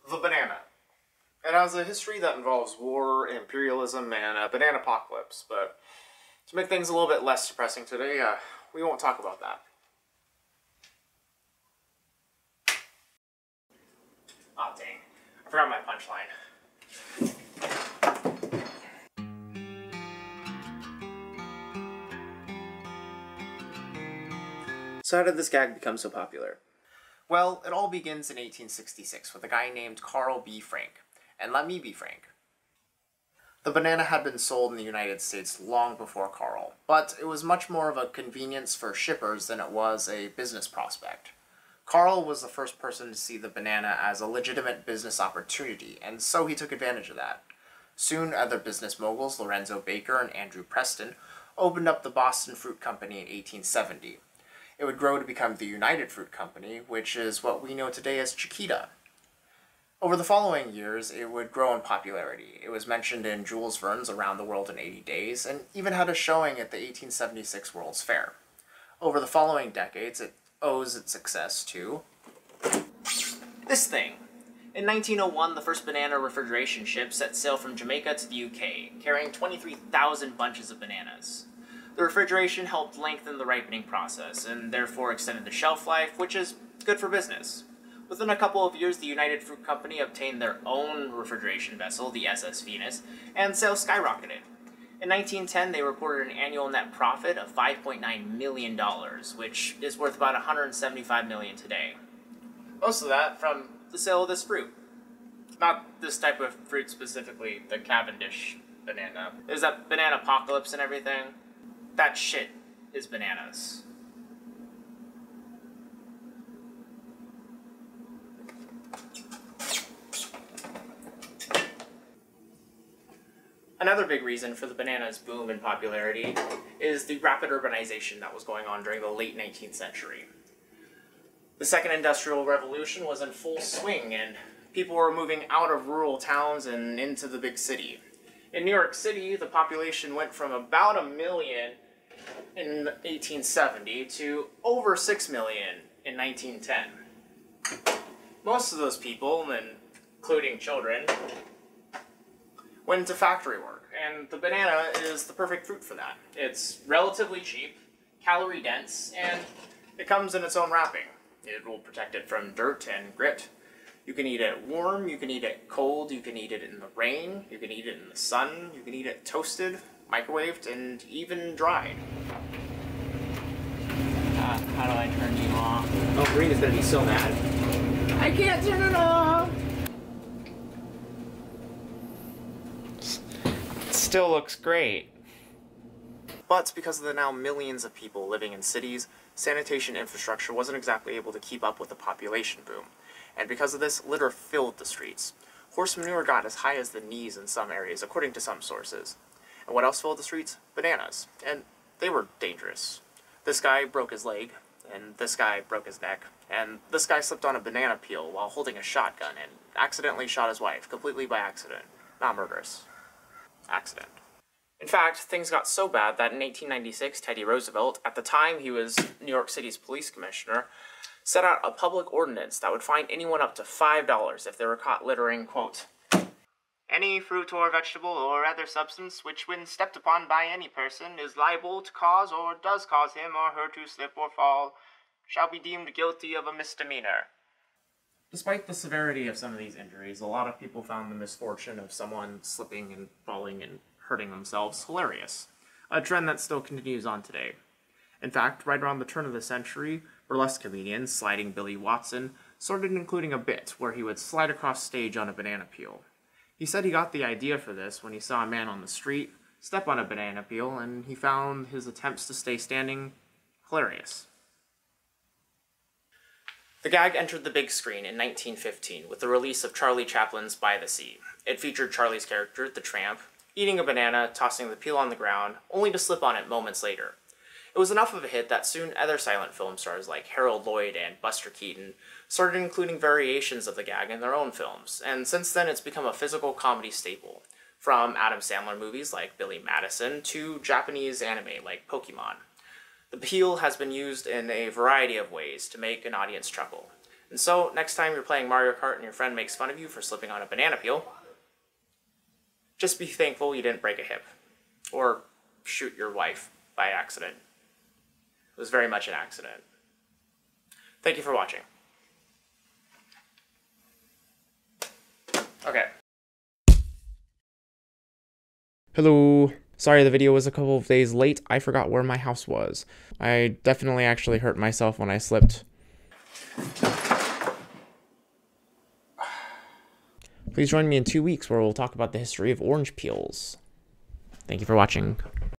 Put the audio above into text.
The banana. It has a history that involves war, imperialism, and a banana apocalypse, but to make things a little bit less depressing today, we won't talk about that. Aw, dang. I forgot my punchline. So how did this gag become so popular? Well, it all begins in 1866 with a guy named Carl B. Frank. And let me be frank. The banana had been sold in the United States long before Carl, but it was much more of a convenience for shippers than it was a business prospect. Carl was the first person to see the banana as a legitimate business opportunity, and so he took advantage of that. Soon, other business moguls, Lorenzo Baker and Andrew Preston, opened up the Boston Fruit Company in 1870. It would grow to become the United Fruit Company, which is what we know today as Chiquita. Over the following years, it would grow in popularity. It was mentioned in Jules Verne's Around the World in 80 Days, and even had a showing at the 1876 World's Fair. Over the following decades, it owes its success to this thing. In 1901, the first banana refrigeration ship set sail from Jamaica to the UK, carrying 23,000 bunches of bananas. The refrigeration helped lengthen the ripening process, and therefore extended the shelf life, which is good for business. Within a couple of years, the United Fruit Company obtained their own refrigeration vessel, the SS Venus, and sales skyrocketed. In 1910, they reported an annual net profit of $5.9 million, which is worth about $175 million today. Most of that from the sale of this fruit. Not this type of fruit specifically, the Cavendish banana. There's that banana apocalypse and everything. That shit is bananas. Another big reason for the banana's boom in popularity is the rapid urbanization that was going on during the late 19th century. The Second Industrial Revolution was in full swing, and people were moving out of rural towns and into the big city. In New York City, the population went from about 1 million in 1870 to over 6 million in 1910. Most of those people, including children, went into factory work, and the banana is the perfect fruit for that. It's relatively cheap, calorie dense, and it comes in its own wrapping. It will protect it from dirt and grit. You can eat it warm, you can eat it cold, you can eat it in the rain, you can eat it in the sun, you can eat it toasted, microwaved, and even dried. How do I turn you off? Oh, Marina's gonna be so mad. I can't turn it off! Still looks great. But because of the now millions of people living in cities, sanitation infrastructure wasn't exactly able to keep up with the population boom. And because of this, litter filled the streets. Horse manure got as high as the knees in some areas, according to some sources. And what else filled the streets? Bananas. And they were dangerous. This guy broke his leg, and this guy broke his neck, and this guy slipped on a banana peel while holding a shotgun and accidentally shot his wife, completely by accident. Not murderous. Accident. In fact, things got so bad that in 1896, Teddy Roosevelt, at the time he was New York City's police commissioner, set out a public ordinance that would fine anyone up to $5 if they were caught littering, quote, "Any fruit or vegetable or other substance which, when stepped upon by any person, is liable to cause or does cause him or her to slip or fall, shall be deemed guilty of a misdemeanor." Despite the severity of some of these injuries, a lot of people found the misfortune of someone slipping and falling and hurting themselves hilarious, a trend that still continues on today. In fact, right around the turn of the century, burlesque comedian Sliding Billy Watson started including a bit where he would slide across stage on a banana peel. He said he got the idea for this when he saw a man on the street step on a banana peel, and he found his attempts to stay standing hilarious. The gag entered the big screen in 1915 with the release of Charlie Chaplin's By the Sea. It featured Charlie's character, the tramp, eating a banana, tossing the peel on the ground, only to slip on it moments later. It was enough of a hit that soon other silent film stars like Harold Lloyd and Buster Keaton started including variations of the gag in their own films, and since then it's become a physical comedy staple, from Adam Sandler movies like Billy Madison to Japanese anime like Pokemon. The peel has been used in a variety of ways to make an audience chuckle. And so, next time you're playing Mario Kart and your friend makes fun of you for slipping on a banana peel, just be thankful you didn't break a hip. Or shoot your wife by accident. It was very much an accident. Thank you for watching. Okay. Hello. Sorry the video was a couple of days late. I forgot where my house was. I definitely actually hurt myself when I slipped. Please join me in 2 weeks where we'll talk about the history of orange peels. Thank you for watching.